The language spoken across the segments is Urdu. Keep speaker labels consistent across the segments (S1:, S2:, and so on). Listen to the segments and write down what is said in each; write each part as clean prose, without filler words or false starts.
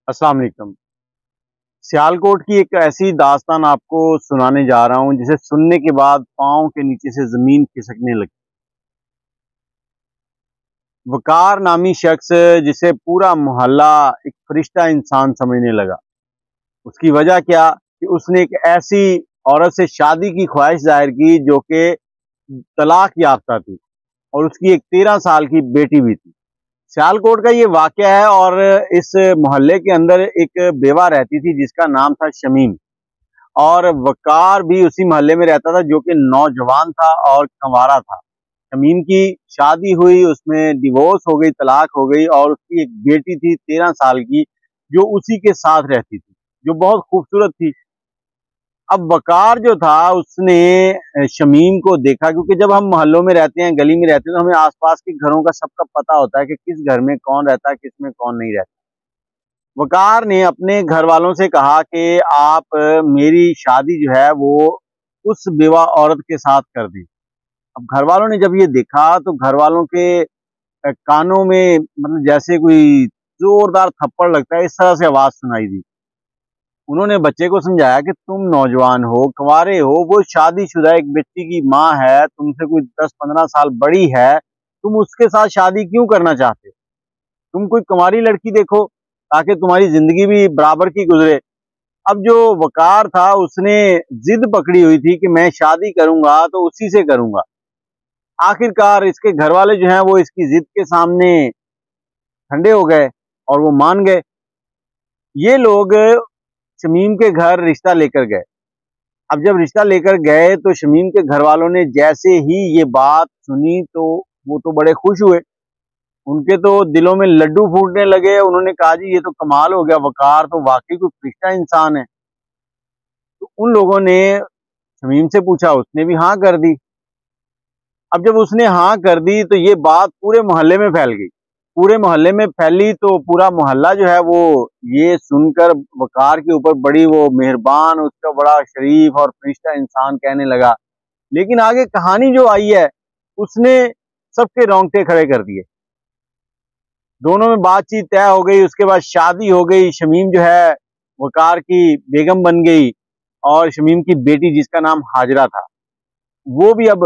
S1: السلام علیکم۔ سیالکوٹ کی ایک ایسی داستان آپ کو سنانے جا رہا ہوں جسے سننے کے بعد پاؤں کے نیچے سے زمین کھسکنے لگی۔ وقار نامی شخص جسے پورا محلہ ایک فرشتہ انسان سمجھنے لگا۔ اس کی وجہ کیا کہ اس نے ایک ایسی عورت سے شادی کی خواہش ظاہر کی جو کہ طلاق یافتہ تھی اور اس کی ایک 13 سال کی بیٹی بھی تھی۔ سیالکوٹ کا یہ واقعہ ہے اور اس محلے کے اندر ایک بیوہ رہتی تھی جس کا نام تھا شمیم، اور وقار بھی اسی محلے میں رہتا تھا جو کہ نوجوان تھا اور کنوارا تھا۔ شمیم کی شادی ہوئی، اس میں ڈیورس ہو گئی، طلاق ہو گئی، اور اس کی ایک بیٹی تھی 13 سال کی جو اسی کے ساتھ رہتی تھی، جو بہت خوبصورت تھی۔ اب وقار جو تھا اس نے شمیم کو دیکھا، کیونکہ جب ہم محلوں میں رہتے ہیں، گلی میں رہتے ہیں، تو ہمیں آس پاس کے گھروں کا سب کا پتہ ہوتا ہے کہ کس گھر میں کون رہتا ہے، کس میں کون نہیں رہتا۔ وقار نے اپنے گھر والوں سے کہا کہ آپ میری شادی جو ہے وہ اس بیوہ عورت کے ساتھ کر دیں۔ اب گھر والوں نے جب یہ دیکھا تو گھر والوں کے کانوں میں مطلب جیسے کوئی زوردار تھپڑ لگتا ہے اس طرح سے آواز سنائی دی۔ انہوں نے بچے کو سمجھایا کہ تم نوجوان ہو، کنوارے ہو، وہ شادی شدہ ایک بچی کی ماں ہے، تم سے کوئی 10-15 سال بڑی ہے، تم اس کے ساتھ شادی کیوں کرنا چاہتے؟ تم کوئی کنواری لڑکی دیکھو تاکہ تمہاری زندگی بھی برابر کی گزرے۔ اب جو وقار تھا اس نے ضد پکڑی ہوئی تھی کہ میں شادی کروں گا تو اسی سے کروں گا۔ آخر کار اس کے گھر والے جو ہیں وہ اس کی ضد کے سامنے ٹھنڈے ہو گئے اور وہ مان گئے۔ یہ لوگ شمیم کے گھر رشتہ لے کر گئے۔ اب جب رشتہ لے کر گئے تو شمیم کے گھر والوں نے جیسے ہی یہ بات سنی تو وہ تو بڑے خوش ہوئے، ان کے تو دلوں میں لڈو پھوٹنے لگے۔ انہوں نے کہا جی یہ تو کمال ہو گیا، وقار تو واقعی کوئی فرشتہ انسان ہے۔ تو ان لوگوں نے شمیم سے پوچھا، اس نے بھی ہاں کر دی۔ اب جب اس نے ہاں کر دی تو یہ بات پورے محلے میں پھیل گئی۔ پورے محلے میں پھیلی تو پورا محلہ جو ہے وہ یہ سن کر وقار کے اوپر بڑی وہ مہربان، اس کا بڑا شریف اور فرشتہ انسان کہنے لگا۔ لیکن آگے کہانی جو آئی ہے اس نے سب کے رونگٹے کھڑے کر دیے۔ دونوں میں بات چیت طے ہو گئی، اس کے بعد شادی ہو گئی۔ شمیم جو ہے وقار کی بیگم بن گئی اور شمیم کی بیٹی جس کا نام ہاجرہ تھا وہ بھی اب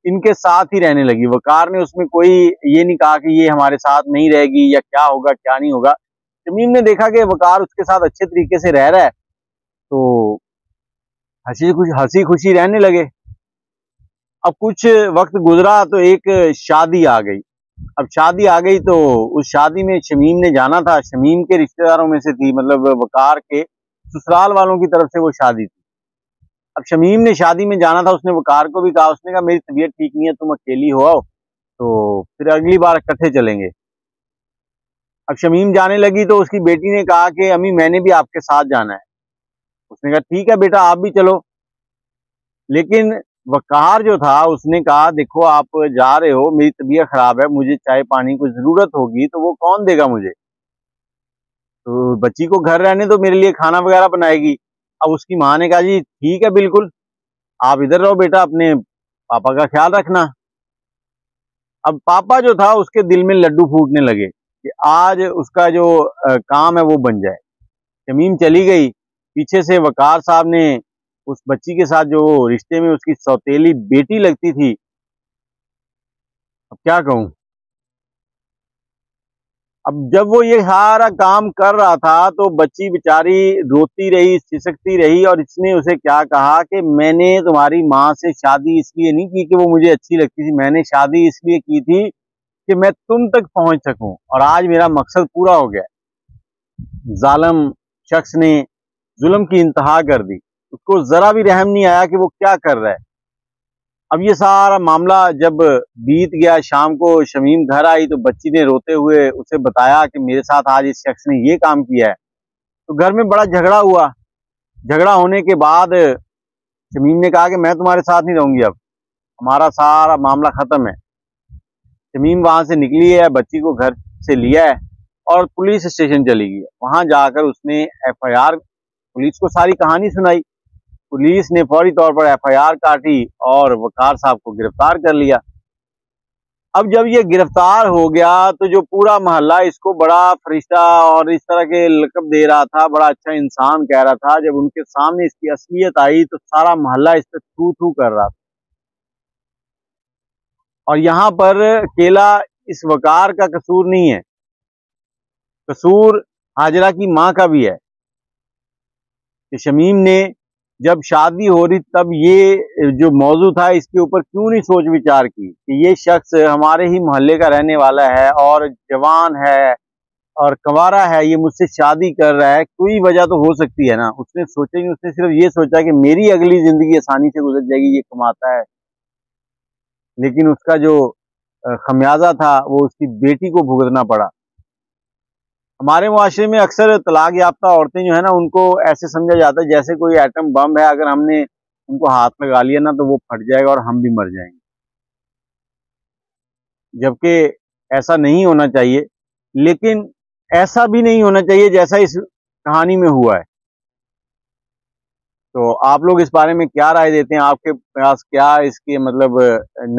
S1: ان کے ساتھ ہی رہنے لگی۔ وقار نے اس میں کوئی یہ نہیں کہا کہ یہ ہمارے ساتھ نہیں رہے گی یا کیا ہوگا کیا نہیں ہوگا۔ شمیم نے دیکھا کہ وقار اس کے ساتھ اچھے طریقے سے رہ رہا ہے تو ہنسی خوشی رہنے لگے۔ اب کچھ وقت گزرا تو ایک شادی آ گئی۔ اب شادی آ گئی تو اس شادی میں شمیم نے جانا تھا، شمیم کے رشتہ داروں میں سے تھی، مطلب وقار کے سسرال والوں کی طرف سے وہ شادی تھی۔ اب شمیم نے شادی میں جانا تھا، اس نے وقار کو بھی کہا، اس نے کہا میری طبیعت ٹھیک نہیں ہے، تم اکیلی ہو آؤ تو پھر اگلی بار اکٹھے چلیں گے۔ اب شمیم جانے لگی تو اس کی بیٹی نے کہا کہ امی میں نے بھی آپ کے ساتھ جانا ہے۔ اس نے کہا ٹھیک ہے بیٹا آپ بھی چلو۔ لیکن وقار جو تھا اس نے کہا دیکھو آپ جا رہے ہو، میری طبیعت خراب ہے، مجھے چائے پانی کو ضرورت ہوگی تو وہ کون دے گا مجھے؟ تو بچی کو گھر رہنے تو میرے لیے کھانا وغیرہ بنائے گی۔ اب اس کی ماں نے کہا جی ٹھیک ہے بالکل، آپ ادھر رہو بیٹا، اپنے پاپا کا خیال رکھنا۔ اب پاپا جو تھا اس کے دل میں لڈو پھوٹنے لگے کہ آج اس کا جو کام ہے وہ بن جائے۔ شمیم چلی گئی، پیچھے سے وقار صاحب نے اس بچی کے ساتھ جو رشتے میں اس کی سوتیلی بیٹی لگتی تھی، اب کیا کہوں، اب جب وہ یہ سارا کام کر رہا تھا تو بچی بیچاری روتی رہی، سسکتی رہی، اور اس نے اسے کیا کہا کہ میں نے تمہاری ماں سے شادی اس لیے نہیں کی کہ وہ مجھے اچھی لگتی تھی، میں نے شادی اس لیے کی تھی کہ میں تم تک پہنچ سکوں، اور آج میرا مقصد پورا ہو گیا۔ ظالم شخص نے ظلم کی انتہا کر دی، اس کو ذرا بھی رحم نہیں آیا کہ وہ کیا کر رہا ہے۔ اب یہ سارا معاملہ جب بیت گیا، شام کو شمیم گھر آئی تو بچی نے روتے ہوئے اسے بتایا کہ میرے ساتھ آج اس شخص نے یہ کام کیا ہے۔ تو گھر میں بڑا جھگڑا ہوا۔ جھگڑا ہونے کے بعد شمیم نے کہا کہ میں تمہارے ساتھ نہیں رہوں گی، اب ہمارا سارا معاملہ ختم ہے۔ شمیم وہاں سے نکلی ہے، بچی کو گھر سے لیا ہے اور پولیس اسٹیشن چلی گئی ہے۔ وہاں جا کر اس نے ایف آئی آر، پولیس کو ساری کہانی سنائی۔ پولیس نے فوری طور پر ایف آئی آر کاٹی اور وقار صاحب کو گرفتار کر لیا۔ اب جب یہ گرفتار ہو گیا تو جو پورا محلہ اس کو بڑا فرشتہ اور اس طرح کے لقب دے رہا تھا، بڑا اچھا انسان کہہ رہا تھا، جب ان کے سامنے اس کی اصلیت آئی تو سارا محلہ اس پہ تھو تھو کر رہا تھا۔ اور یہاں پر اکیلا اس وقار کا قصور نہیں ہے، قصور ہاجرہ کی ماں کا بھی ہے کہ شمیم نے جب شادی ہو رہی تب یہ جو موضوع تھا اس کے اوپر کیوں نہیں سوچ وچار کی کہ یہ شخص ہمارے ہی محلے کا رہنے والا ہے اور جوان ہے اور کنوارا ہے، یہ مجھ سے شادی کر رہا ہے، کوئی وجہ تو ہو سکتی ہے نا۔ اس نے سوچا نہیں، اس نے صرف یہ سوچا کہ میری اگلی زندگی آسانی سے گزر جائے گی، یہ کماتا ہے، لیکن اس کا جو خمیازہ تھا وہ اس کی بیٹی کو بھگتنا پڑا۔ ہمارے معاشرے میں اکثر طلاق یافتہ عورتیں جو ہے نا، ان کو ایسے سمجھا جاتا ہے جیسے کوئی ایٹم بم ہے، اگر ہم نے ان کو ہاتھ لگا لیا نا تو وہ پھٹ جائے گا اور ہم بھی مر جائیں گے، جبکہ ایسا نہیں ہونا چاہیے۔ لیکن ایسا بھی نہیں ہونا چاہیے جیسا اس کہانی میں ہوا ہے۔ تو آپ لوگ اس بارے میں کیا رائے دیتے ہیں؟ آپ کے پاس کیا اس کے مطلب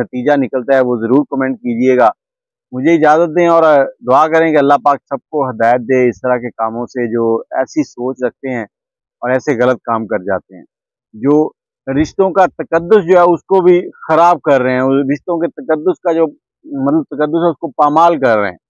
S1: نتیجہ نکلتا ہے، وہ ضرور کمنٹ کیجئے گا۔ مجھے اجازت دیں اور دعا کریں کہ اللہ پاک سب کو ہدایت دے اس طرح کے کاموں سے، جو ایسی سوچ رکھتے ہیں اور ایسے غلط کام کر جاتے ہیں، جو رشتوں کا تقدس جو ہے اس کو بھی خراب کر رہے ہیں، رشتوں کے تقدس کا جو مطلب تقدس ہے اس کو پامال کر رہے ہیں۔